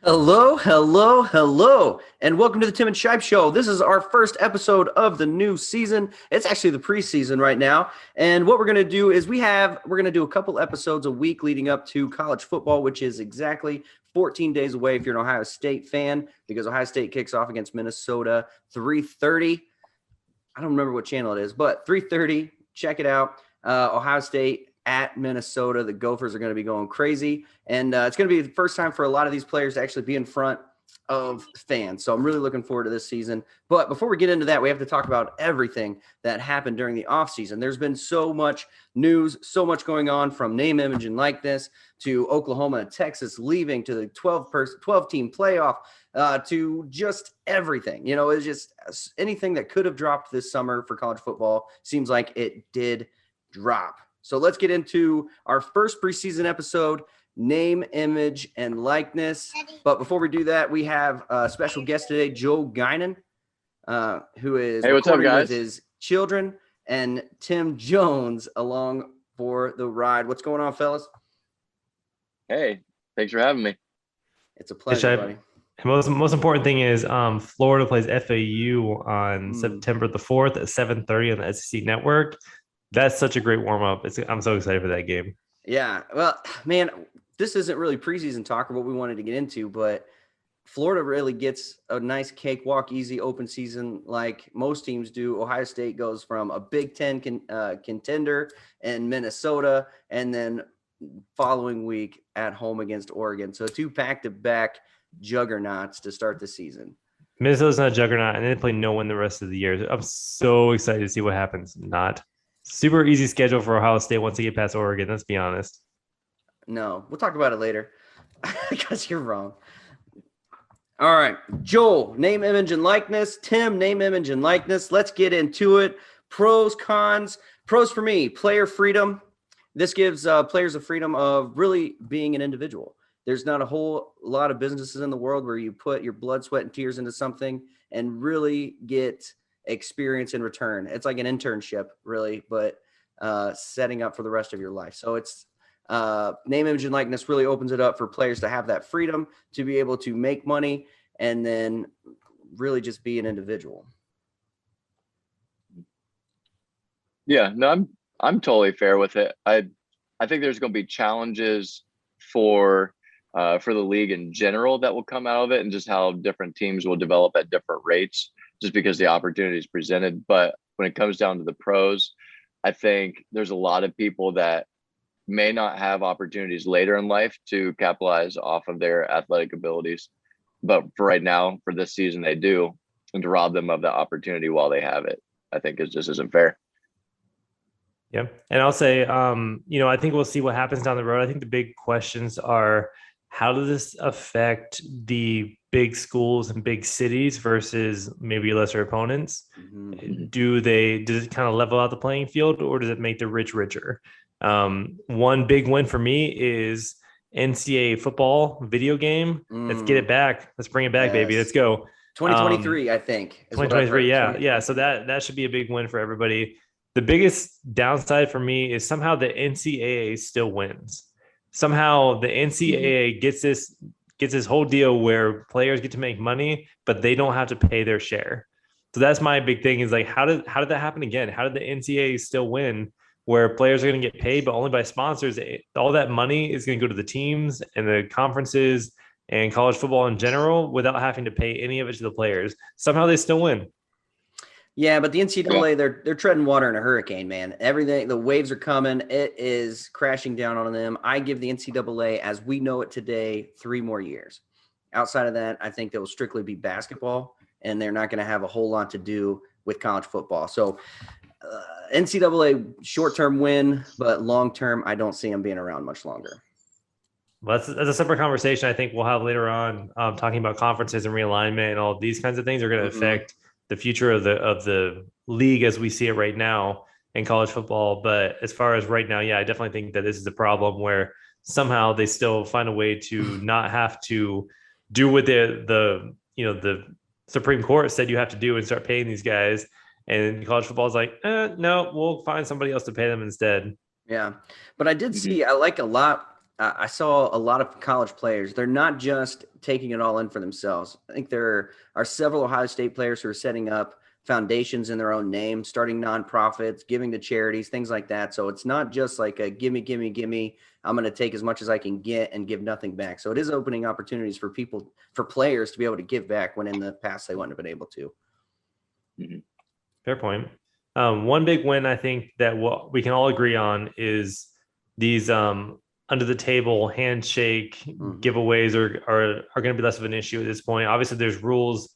Hello, hello, hello, and welcome to the Tim and Shipe Show. This is our first episode of the new season. It's actually the preseason right now, and what we're going to do is we're going to do a couple episodes a week leading up to college football, which is exactly 14 days away if you're an Ohio State fan, because Ohio State kicks off against Minnesota 3:30. I don't remember what channel it is, but 3:30. Check it out. Ohio State at Minnesota. The Gophers are going to be going crazy. And it's going to be the first time for a lot of these players to actually be in front of fans. So I'm really looking forward to this season. But before we get into that, we have to talk about everything that happened during the offseason. There's been so much news, so much going on, from name, image, and likeness to Oklahoma and Texas leaving, to the 12-team playoff, to just everything. You know, it's just anything that could have dropped this summer for college football seems like it did drop. So let's get into our first preseason episode, name, image, and likeness. But before we do that, we have a special guest today, Joel Guinen, who is recording with his children, and Tim Jones along for the ride. What's going on, fellas? Hey, thanks for having me. It's a pleasure, buddy. Most important thing is Florida plays FAU on September the 4th at 7:30 on the SEC Network. That's such a great warm-up. I'm so excited for that game. Yeah, well, man, this isn't really preseason talk or what we wanted to get into, but Florida really gets a nice cakewalk, easy open season like most teams do. Ohio State goes from a Big Ten contender and Minnesota, and then following week at home against Oregon. So 2 back-to-back juggernauts to start the season. Minnesota's not a juggernaut, and they play no one the rest of the year. I'm so excited to see what happens. Not super easy schedule for Ohio State once they get past Oregon, let's be honest. No, we'll talk about it later because you're wrong. All right, Joel, name, image, and likeness. Tim, name, image, and likeness. Let's get into it. Pros, cons. Pros for me, player freedom. This gives players the freedom of really being an individual. There's not a whole lot of businesses in the world where you put your blood, sweat, and tears into something and really get experience in return. It's like an internship, really, but setting up for the rest of your life. So it's name, image, and likeness really opens it up for players to have that freedom to be able to make money and then really just be an individual. Yeah, no, I'm totally fair with it. I think there's going to be challenges for the league in general that will come out of it, and just how different teams will develop at different rates, just because the opportunity is presented. But when it comes down to the pros, I think there's a lot of people that may not have opportunities later in life to capitalize off of their athletic abilities. But for right now, for this season, they do. And to rob them of that opportunity while they have it, I think it just isn't fair. Yeah. And I'll say, I think we'll see what happens down the road. I think the big questions are, how does this affect the big schools and big cities versus maybe lesser opponents? Mm-hmm. Does it kind of level out the playing field, or does it make the rich richer? One big win for me is NCAA football video game. Let's get it back. Let's bring it back, baby. Let's go. 2023, I think. 2023, yeah. So that should be a big win for everybody. The biggest downside for me is somehow the NCAA still wins. Somehow the NCAA gets this whole deal where players get to make money, but they don't have to pay their share. So that's my big thing, is like, how did that happen again? How did the NCAA still win, where players are going to get paid, but only by sponsors? All that money is going to go to the teams and the conferences and college football in general without having to pay any of it to the players. Somehow they still win. Yeah, but the NCAA, they're treading water in a hurricane, man. Everything, the waves are coming. It is crashing down on them. I give the NCAA, as we know it today, 3 more years. Outside of that, I think they will strictly be basketball, and they're not going to have a whole lot to do with college football. So NCAA short-term win, but long-term, I don't see them being around much longer. Well, that's a separate conversation I think we'll have later on, talking about conferences and realignment and all of these kinds of things are going to affect the future of the league as we see it right now in college football. But as far as right now, yeah, I definitely think that this is a problem where somehow they still find a way to not have to do what the Supreme Court said you have to do and start paying these guys. And college football is like, no, we'll find somebody else to pay them instead. Yeah. But I did see, I like a lot I saw a lot of college players. They're not just taking it all in for themselves. I think there are several Ohio State players who are setting up foundations in their own name, starting nonprofits, giving to charities, things like that. So it's not just like a gimme, gimme, gimme. I'm going to take as much as I can get and give nothing back. So it is opening opportunities for people, for players to be able to give back when in the past they wouldn't have been able to. Mhm. Fair point. One big win I think that what we can all agree on is these under the table handshake giveaways are going to be less of an issue at this point. Obviously, there's rules.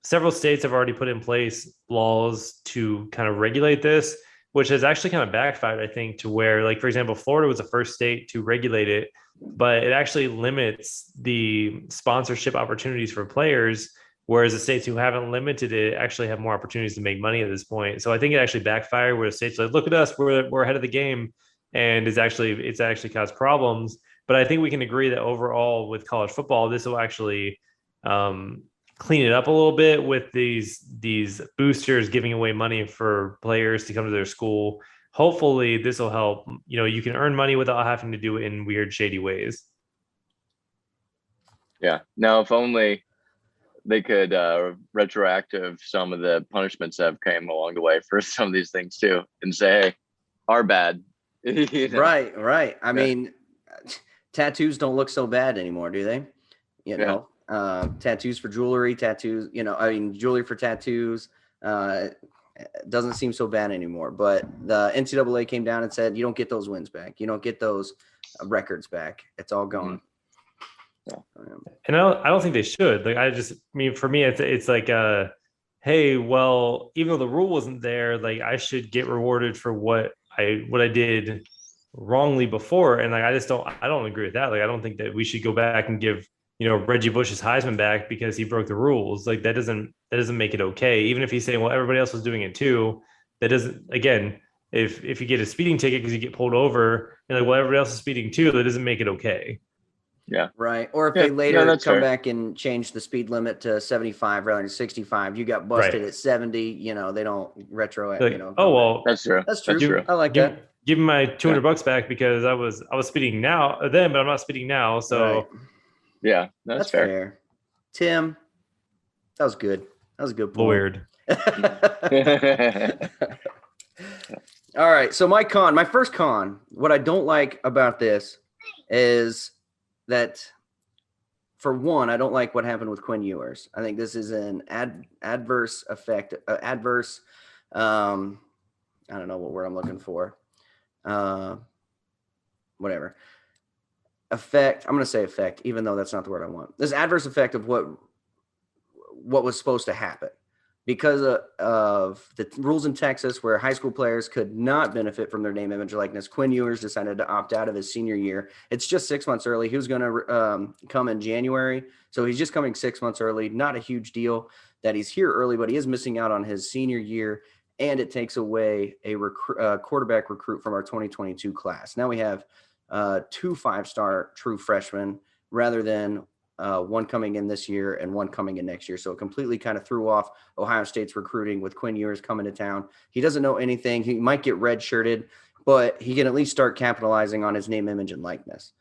Several states have already put in place laws to kind of regulate this, which has actually kind of backfired, I think, to where, like, for example, Florida was the first state to regulate it, but it actually limits the sponsorship opportunities for players. Whereas the states who haven't limited it actually have more opportunities to make money at this point. So I think it actually backfired where the states are like, look at us, we're ahead of the game, and it's actually caused problems. But I think we can agree that overall with college football, this will actually clean it up a little bit with these boosters giving away money for players to come to their school. Hopefully, this will help. You can earn money without having to do it in weird, shady ways. Yeah. Now, if only they could retroactive some of the punishments that have came along the way for some of these things too, and say, hey, our bad. Right. I mean, tattoos don't look so bad anymore, do they? Tattoos for jewelry, jewelry for tattoos doesn't seem so bad anymore. But the NCAA came down and said, you don't get those wins back. You don't get those records back. It's all gone. Mm-hmm. Yeah. And I don't think they should. Like, for me, it's like, hey, well, even though the rule wasn't there, like, I should get rewarded for what I did wrongly before. And like, I don't agree with that. Like, I don't think that we should go back and give, Reggie Bush's Heisman back because he broke the rules. Like, that doesn't make it okay. Even if he's saying, well, everybody else was doing it too, that doesn't, again, if you get a speeding ticket because you get pulled over and like, well, everybody else is speeding too, that doesn't make it okay. Yeah. Right. Or if they later come back and change the speed limit to 75 rather than 65, you got busted at 70, they don't retro it. Like, oh, well, that's true. That's true. I like that. Give me my $200 back because I was speeding now then, but I'm not speeding now. So right. Yeah, that's fair. Tim, that was good. That was a good point. Weird. All right. So my first con, what I don't like about this is that, for one, I don't like what happened with Quinn Ewers. I think this is an adverse effect, I don't know what word I'm looking for. Whatever. Effect. I'm going to say effect, even though that's not the word I want. This adverse effect of what was supposed to happen because of the rules in Texas where high school players could not benefit from their name, image, likeness. Quinn Ewers decided to opt out of his senior year. It's just 6 months early. He was going to come in January. So he's just coming 6 months early. Not a huge deal that he's here early, but he is missing out on his senior year. And it takes away a quarterback recruit from our 2022 class. Now we have 2 5-star true freshmen rather than one coming in this year and one coming in next year. So it completely kind of threw off Ohio State's recruiting with Quinn Ewers coming to town. He doesn't know anything. He might get redshirted, but he can at least start capitalizing on his name, image, and likeness.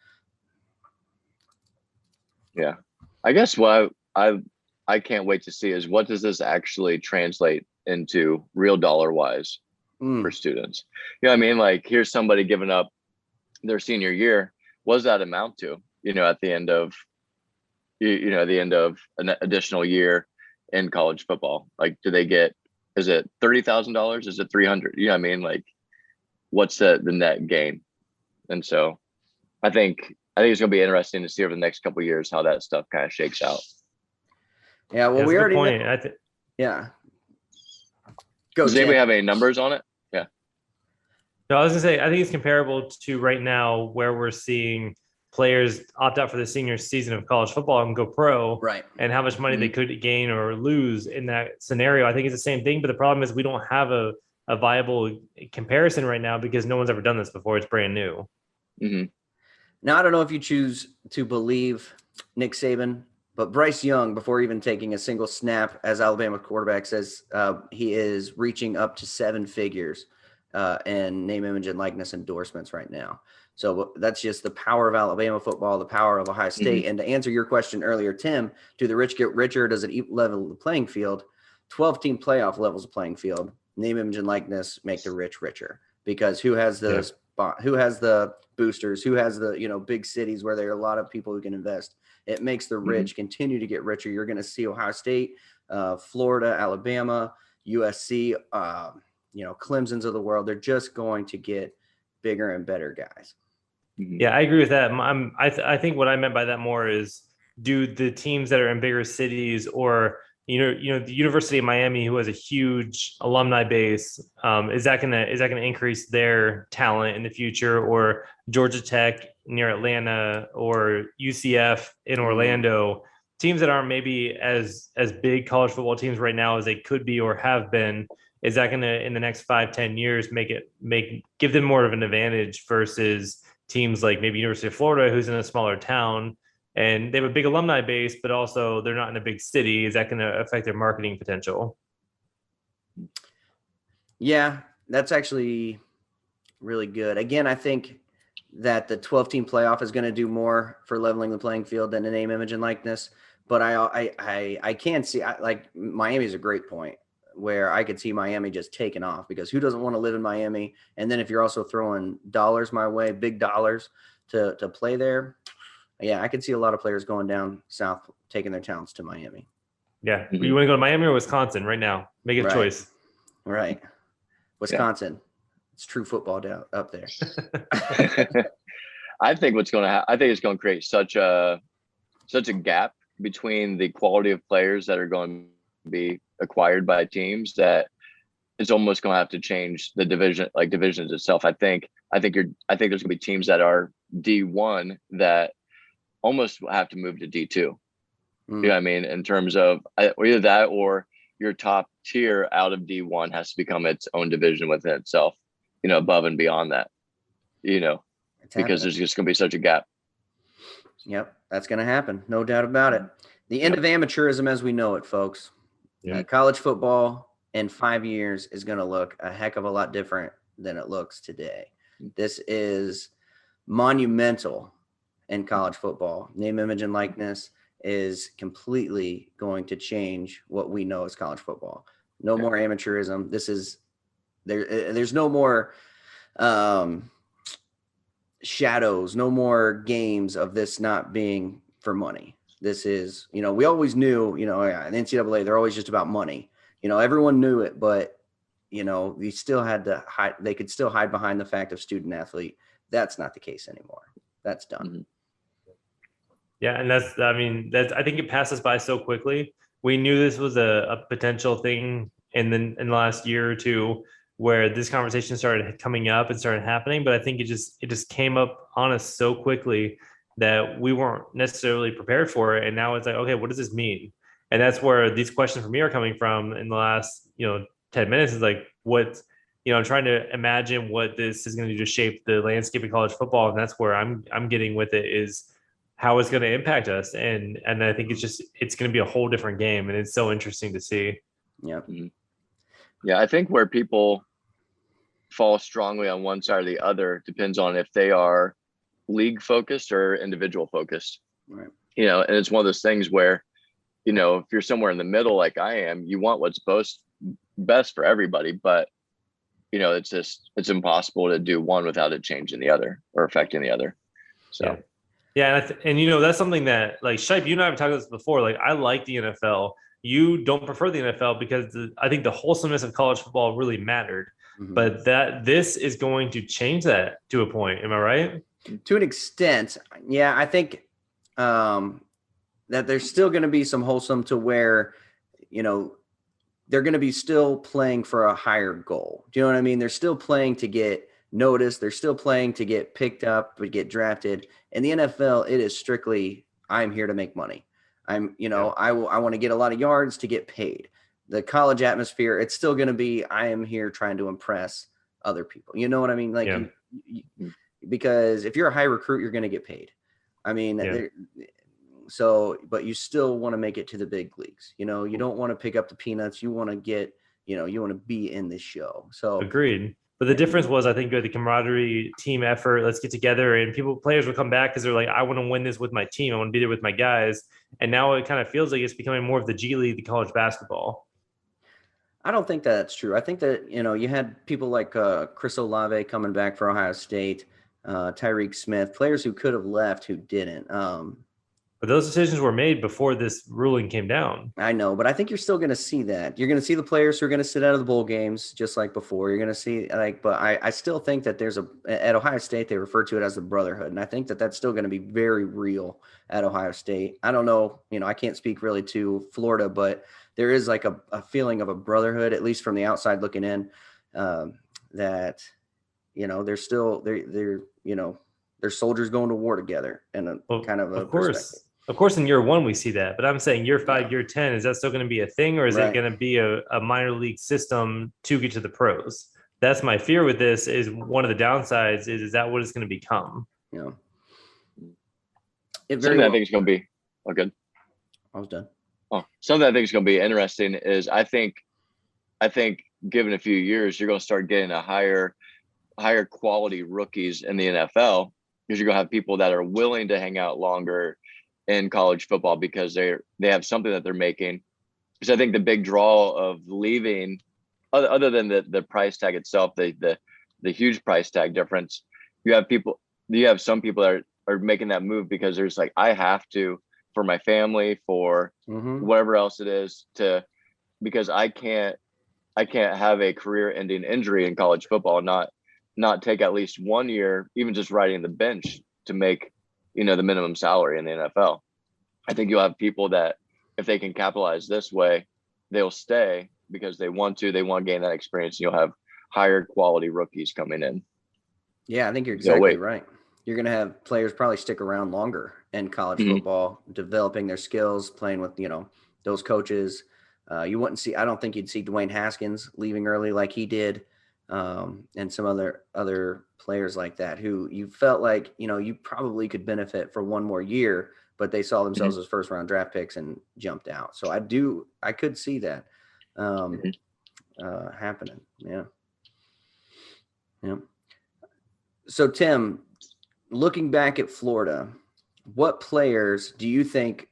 Yeah. I guess what I can't wait to see is what does this actually translate into real dollar wise for students? You know what I mean? Like, here's somebody giving up their senior year. What does that amount to, at the end of, the end of an additional year in college football? Like, do they get, is it $30,000? Is it 300? You know what I mean? Like, what's the net gain? And so I think it's going to be interesting to see over the next couple of years how that stuff kind of shakes out. Yeah. Well, we already yeah. Go, does anybody have any numbers on it? Yeah. No, I was gonna say, I think it's comparable to right now where we're seeing players opt out for the senior season of college football and go pro, right? And how much money they could gain or lose in that scenario. I think it's the same thing, but the problem is we don't have a viable comparison right now because no one's ever done this before. It's brand new. Mm-hmm. Now, I don't know if you choose to believe Nick Saban, but Bryce Young, before even taking a single snap as Alabama quarterback, says he is reaching up to 7 figures in name, image, and likeness endorsements right now. So that's just the power of Alabama football, the power of Ohio State. And to answer your question earlier, Tim, do the rich get richer? Does it level the playing field? 12-team playoff levels the playing field. Name, image, and likeness make the rich richer, because who has the spot? Who has the boosters? Who has the big cities where there are a lot of people who can invest? It makes the rich continue to get richer. You're going to see Ohio State, Florida, Alabama, USC, Clemson's of the world. They're just going to get bigger and better guys. Yeah, I agree with that. I think what I meant by that more is, do the teams that are in bigger cities, or the University of Miami, who has a huge alumni base, is that gonna increase their talent in the future? Or Georgia Tech near Atlanta, or UCF in Orlando, teams that aren't maybe as big college football teams right now as they could be or have been. Is that going to, in the next 5-10 years, give them more of an advantage versus teams like maybe University of Florida, who's in a smaller town and they have a big alumni base, but also they're not in a big city? Is that going to affect their marketing potential? Yeah, that's actually really good. Again, I think that the 12-team playoff is going to do more for leveling the playing field than the name, image, and likeness. But I can see, like, Miami's a great point, where I could see Miami just taking off, because who doesn't want to live in Miami? And then if you're also throwing dollars my way, big dollars to play there, yeah, I could see a lot of players going down south, taking their talents to Miami. Yeah. You want to go to Miami or Wisconsin right now? Make a choice. Right. Wisconsin. Yeah. It's true football down up there. I think it's going to create such a gap between the quality of players that are going to be acquired by teams that it's almost going to have to change the divisions itself. I think there's going to be teams that are D1 that almost have to move to D2. You know what I mean? In terms of either that, or your top tier out of D1 has to become its own division within itself, above and beyond that, because there's just going to be such a gap. Yep. That's going to happen. No doubt about it. The end of amateurism as we know it, folks. Yeah. College football in 5 years is going to look a heck of a lot different than it looks today. This is monumental in college football. Name, image, and likeness is completely going to change what we know as college football. No more amateurism. There's no more shadows, no more games of this not being for money. This is, we always knew, in the NCAA, they're always just about money. Everyone knew it, but, we still had to hide. They could still hide behind the fact of student athlete. That's not the case anymore. That's done. Yeah. And I think it passed us by so quickly. We knew this was a potential thing in the last year or two, where this conversation started coming up and started happening. But I think it just came up on us so quickly that we weren't necessarily prepared for it. And now it's like, okay, what does this mean? And that's where these questions from me are coming from in the last, 10 minutes, is like, what, I'm trying to imagine what this is going to do to shape the landscape of college football. And that's where I'm getting with it, is how it's going to impact us. And I think it's going to be a whole different game. And it's so interesting to see. Yeah. Yeah. I think where people fall strongly on one side or the other depends on if they are league focused or individual focused. Right. And it's one of those things where, if you're somewhere in the middle, like I am, you want what's best for everybody, but it's impossible to do one without it changing the other or affecting the other. So and that's something that, like, Shipe, you and I have talked about this before. Like, I like the NFL. You don't prefer the NFL because I think the wholesomeness of college football really mattered. But this is going to change that to a point. Am I right? To an extent, yeah. I think that there's still going to be some wholesome to where, they're going to be still playing for a higher goal. Do you know what I mean? They're still playing to get noticed. They're still playing to get picked up, to get drafted. In the NFL, it is strictly, I'm here to make money. I want to get a lot of yards to get paid. The college atmosphere, it's still going to be, I am here trying to impress other people. You know what I mean? Like, because if you're a high recruit, you're going to get paid. I mean, but you still want to make it to the big leagues. You don't want to pick up the peanuts. You want to get, you want to be in this show. So agreed. But the difference was, I think, the camaraderie, team effort, let's get together, and players will come back because they're like, I want to win this with my team. I want to be there with my guys. And now it kind of feels like it's becoming more of the G League, the college basketball. I don't think that's true. I think that, you had people like Chris Olave coming back for Ohio State, Tyreek Smith, players who could have left who didn't. But those decisions were made before this ruling came down. I know, but I think you're still going to see that. You're going to see the players who are going to sit out of the bowl games just like before. You're going to see but I still think that at Ohio State, they refer to it as the brotherhood. And I think that that's still going to be very real at Ohio State. I don't know, I can't speak really to Florida, but there is like a feeling of a brotherhood, at least from the outside looking in, that, they're still, they're soldiers going to war together and kind of a perspective. Of course, in year 1, we see that. But I'm saying year 5, year 10, is that still going to be a thing? Or is it going to be a minor league system to get to the pros? That's my fear with this. Is one of the downsides is that what it's going to become? Yeah. Something I think is going to be good. I was done. Something I think is going to be interesting is I think given a few years, you're going to start getting a higher quality rookies in the NFL, because you're going to have people that are willing to hang out longer in college football because they have something that they're making. Because I think the big draw of leaving, other than the price tag itself, the huge price tag difference, you have some people that are making that move because there's like, I have to, for my family, for whatever else it is, because I can't have a career-ending injury in college football and not take at least 1 year, even just riding the bench to make the minimum salary in the NFL. I think you'll have people that, if they can capitalize this way, they'll stay because they want to gain that experience. And you'll have higher quality rookies coming in. Yeah, I think you're exactly right. You're going to have players probably stick around longer in college football, developing their skills, playing with, those coaches. I don't think you'd see Dwayne Haskins leaving early like he did. And some other players like that who you felt like, you probably could benefit for one more year, but they saw themselves as first round draft picks and jumped out. So I could see that happening. Yeah. Yeah. So Tim, looking back at Florida, what players do you think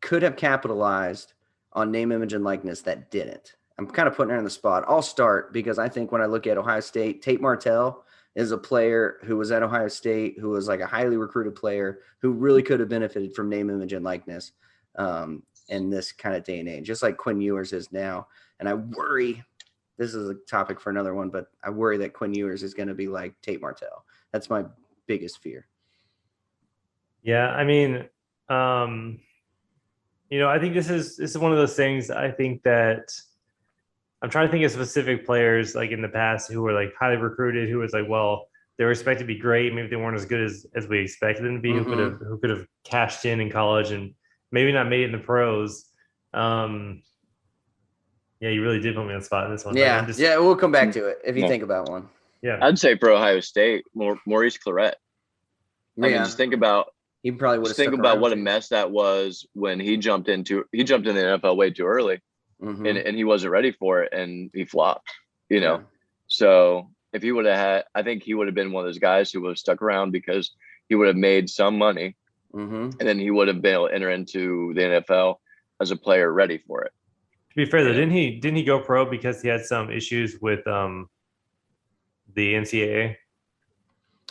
could have capitalized on name, image, and likeness that didn't? I'm kind of putting her on the spot. I'll start because I think when I look at Ohio State, Tate Martell is a player who was at Ohio State, who was like a highly recruited player who really could have benefited from name, image, and likeness in this kind of day and age, just like Quinn Ewers is now. And I worry, this is a topic for another one, but I worry that Quinn Ewers is going to be like Tate Martell. That's my biggest fear. Yeah, I mean, I think this is one of those things. I think that I'm trying to think of specific players like in the past who were like highly recruited, who was like, well, they were expected to be great. Maybe they weren't as good as we expected them to be, who could have cashed in college and maybe not made it in the pros. Yeah, you really did put me on the spot in this one. Yeah, we'll come back to it if you think about one. Yeah, I'd say for Ohio State, Maurice Claret. I mean, just think about he probably would have. Think about what a mess that was when he jumped in the NFL way too early. And he wasn't ready for it, and he flopped, Yeah. So if he would have had, I think he would have been one of those guys who would have stuck around because he would have made some money, and then he would have been able to enter into the NFL as a player ready for it. To be fair, though, didn't he go pro because he had some issues with the NCAA?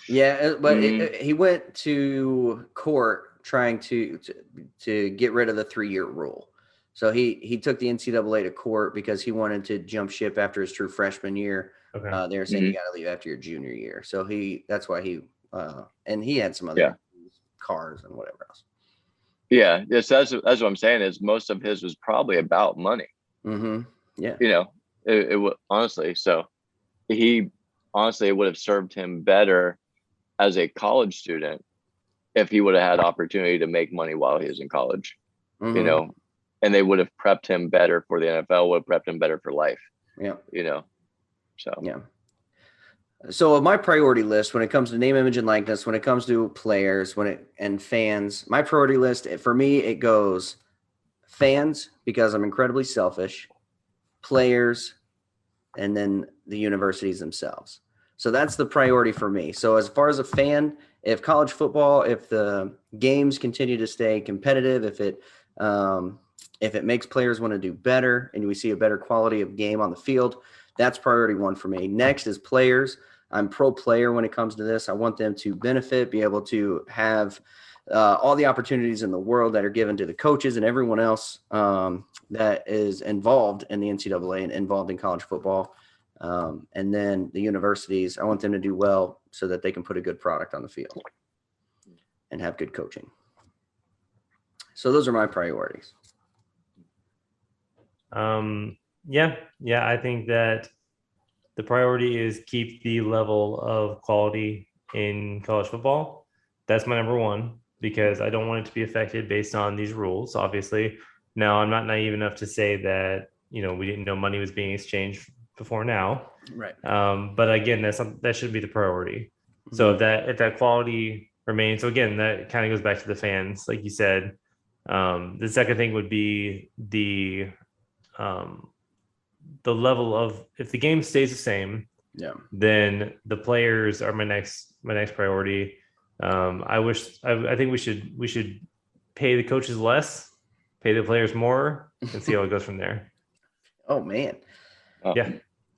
Yeah, but he went to court trying to get rid of the 3-year rule. So he took the NCAA to court because he wanted to jump ship after his true freshman year. Okay. They were saying you got to leave after your junior year. So that's why he and he had some other cars and whatever else. Yeah, yes, that's what I'm saying is most of his was probably about money. Yeah, it honestly. So it would have served him better as a college student if he would have had opportunity to make money while he was in college. And they would have prepped him better for the NFL, would have prepped him better for life. Yeah. So. Yeah. So my priority list when it comes to name, image, and likeness, when it comes to players, and fans, my priority list for me, it goes fans because I'm incredibly selfish, players, and then the universities themselves. So that's the priority for me. So as far as a fan, if college football, if the games continue to stay competitive, if it makes players want to do better and we see a better quality of game on the field, that's priority one for me. Next is players. I'm pro player when it comes to this. I want them to benefit, be able to have all the opportunities in the world that are given to the coaches and everyone else that is involved in the NCAA and involved in college football. And then the universities, I want them to do well so that they can put a good product on the field and have good coaching. So those are my priorities. Yeah, I think that the priority is keep the level of quality in college football. That's my number one, because I don't want it to be affected based on these rules, obviously. Now, I'm not naive enough to say that, we didn't know money was being exchanged before now. Right. But again, that should be the priority. Mm-hmm. So if that quality remains, so again, that kind of goes back to the fans, like you said. The second thing would be the level of, if the game stays the same, then the players are my next priority. I think we should pay the coaches less, pay the players more, and see how it goes from there. Oh man. Yeah.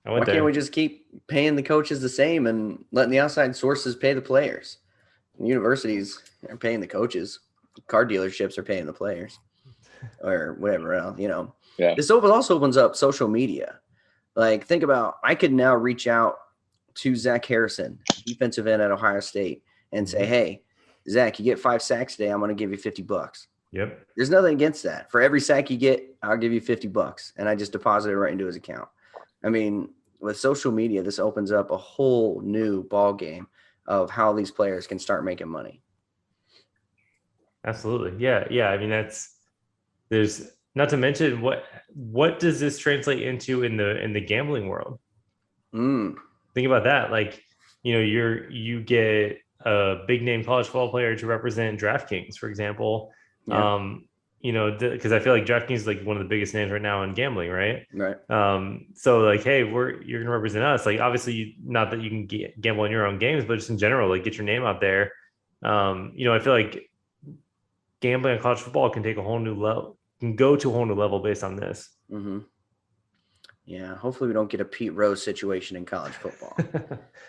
Why can't we just keep paying the coaches the same and letting the outside sources pay the players? Universities are paying the coaches. Car dealerships are paying the players, or whatever else, Yeah. This also opens up social media. Like, think about, I could now reach out to Zach Harrison, defensive end at Ohio State, and say, hey, Zach, you get 5 sacks today, I'm going to give you $50. Yep. There's nothing against that. For every sack you get, I'll give you $50, and I just deposit it right into his account. I mean, with social media, this opens up a whole new ball game of how these players can start making money. Absolutely. Yeah. I mean, there's not to mention what does this translate into in the gambling world? Think about that. Like, you get a big name college football player to represent DraftKings, for example. Yeah. Because I feel like DraftKings is like one of the biggest names right now in gambling, right? Right. So like, hey, you're going to represent us. Like, obviously, not that you can gamble in your own games, but just in general, like, get your name out there. I feel like gambling on college football can take a whole new level, can go to a whole new level based on this. Mm-hmm. Yeah. Hopefully we don't get a Pete Rose situation in college football.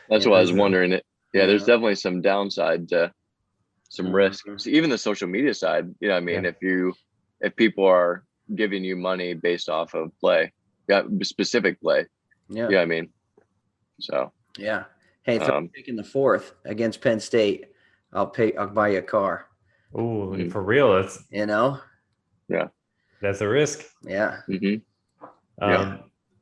That's what I was wondering. Yeah, there's definitely some downside to some risk. So even the social media side, if people are giving you money based off of specific play, I mean? So, yeah. Hey, taking the 4th against Penn State, I'll buy you a car. Oh, for real? That's yeah, that's a risk. Yeah. Mm-hmm.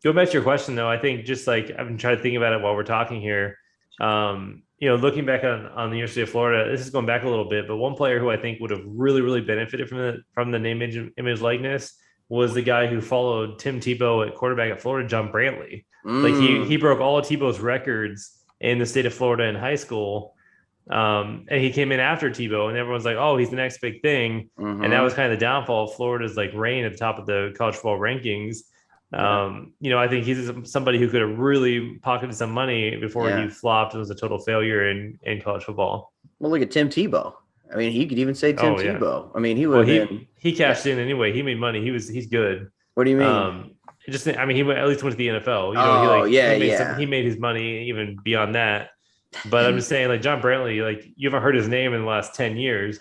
Go back to your question though. I think just like I've been trying to think about it while we're talking here. Looking back on the University of Florida, this is going back a little bit, but one player who I think would have really, really benefited from the name, image, likeness was the guy who followed Tim Tebow at quarterback at Florida, John Brantley. Like he broke all of Tebow's records in the state of Florida in high school. And he came in after Tebow, and everyone's like, oh, he's the next big thing. Mm-hmm. And that was kind of the downfall of Florida's like reign at the top of the college football rankings. I think he's somebody who could have really pocketed some money before he flopped and was a total failure in college football. Well, look at Tim Tebow. I mean, he could even say Tim Tebow. I mean, he cashed in anyway. He made money. He's good. What do you mean? He at least went to the NFL. He made his money even beyond that. But I'm just saying, like, John Brantley, like, you haven't heard his name in the last 10 years.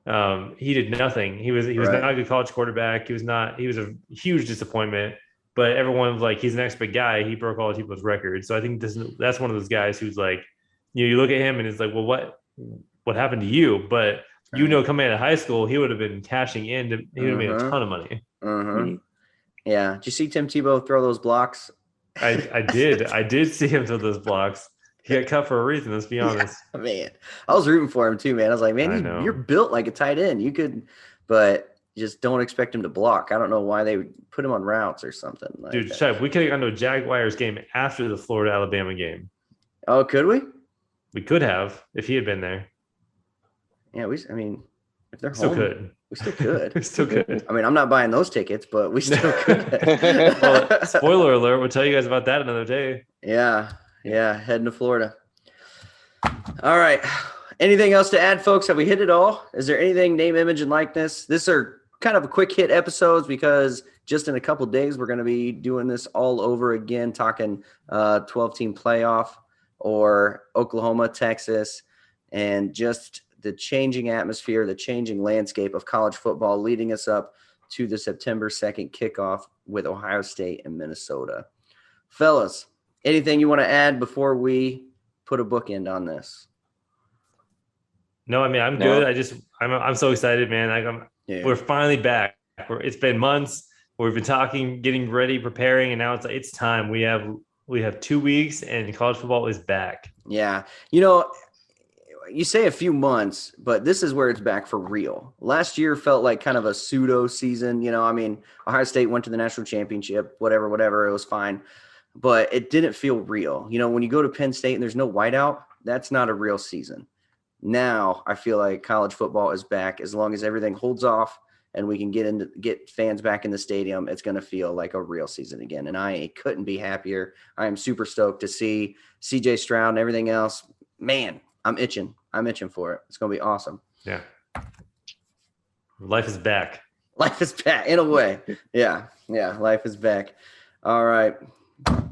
He did nothing. He was not a good college quarterback. He was a huge disappointment. But everyone was like, he's the next big guy. He broke all of people's records. So I think that's one of those guys who's like, you look at him and it's like, well, what happened to you? But coming out of high school, he would have been cashing in. He would have made a ton of money. Mm-hmm. Yeah. Did you see Tim Tebow throw those blocks? I did see him throw those blocks. He got cut for a reason, let's be honest. Yeah, man. I was rooting for him too, man. I was like, man, you're built like a tight end. You could, but just don't expect him to block. I don't know why they would put him on routes or something. Like Dude, Shipe, we could have gone to a Jaguars game after the Florida-Alabama game. Oh, could we? We could have if he had been there. Yeah, if they're still home, could. We still could. We still could. I mean, I'm not buying those tickets, but we still could. Well, spoiler alert, we'll tell you guys about that another day. Yeah. Yeah, heading to Florida. All right. Anything else to add, folks? Have we hit it all? Is there anything name, image, and likeness? These are kind of a quick hit episodes because just in a couple days we're going to be doing this all over again, talking 12-team playoff or Oklahoma, Texas, and just the changing atmosphere, the changing landscape of college football leading us up to the September 2nd kickoff with Ohio State and Minnesota. Fellas, anything you want to add before we put a bookend on this? No, I mean, I'm good. I'm so excited, man. We're finally back. It's been months. We've been talking, getting ready, preparing, and now it's time. We have 2 weeks, and college football is back. Yeah. You know, you say a few months, but this is where it's back for real. Last year felt like kind of a pseudo season. You know, I mean, Ohio State went to the national championship, whatever, it was fine. But it didn't feel real. You know, when you go to Penn State and there's no whiteout, that's not a real season. Now I feel like college football is back. As long as everything holds off and we can get fans back in the stadium, it's going to feel like a real season again. And I couldn't be happier. I am super stoked to see CJ Stroud and everything else. Man, I'm itching for it. It's going to be awesome. Yeah. Life is back. Life is back in a way. Yeah. Life is back. All right.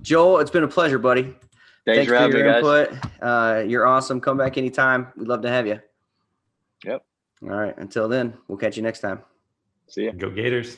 Joel, it's been a pleasure, buddy. Thanks for having me, guys. Input. You're awesome. Come back anytime. We'd love to have you. Yep. All right. Until then, we'll catch you next time. See ya. Go Gators.